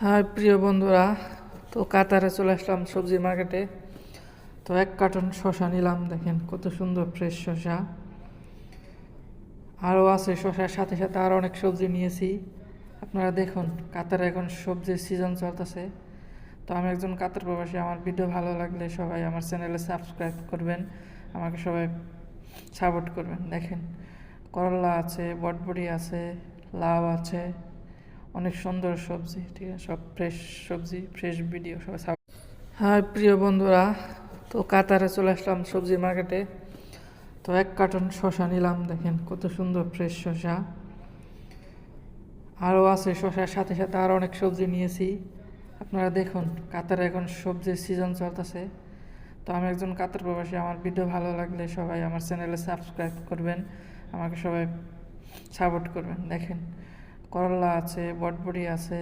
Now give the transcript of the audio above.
High প্রিয় বন্ধুরা, তো কাতারে চলে আসলাম সবজি মার্কেটে। তো 1 কার্টন শশা নিলাম, দেখেন কত সুন্দর ফ্রেশ শশা। আরও আছে শশার সাথে সাথে আরও অনেক সবজি নিয়েছি। আপনারা দেখুন, কাতারে এখন সবজির সিজন চলতেছে। তো আমি একজন কাতার প্রবাসী, আমার ভিডিও ভালো লাগলে সবাই আমার চ্যানেলে সাবস্ক্রাইব করবেন, আমাকে সবাই সাপোর্ট করবেন। দেখেন, করলা আছে, বটবড়ি আছে, লাউ আছে, অনেক সুন্দর সবজি, ঠিক আছে, সব ফ্রেশ সবজি, ফ্রেশ ভিডিও সবাই। হাই প্রিয় বন্ধুরা, তো কাতারে চলে আসলাম সবজি মার্কেটে। তো 1 কার্টন শশা নিলাম, দেখেন কত সুন্দর ফ্রেশ শশা। আরও আছে শশার সাথে সাথে আরও অনেক সবজি নিয়েছি। আপনারা দেখুন, কাতারে এখন সবজির সিজন চলতেছে। তো আমি একজন কাতার প্রবাসী, আমার ভিডিও ভালো লাগলে সবাই আমার চ্যানেলে সাবস্ক্রাইব করবেন, আমাকে সবাই সাপোর্ট করবেন। দেখেন, করলা আছে, বটবড়ি আছে,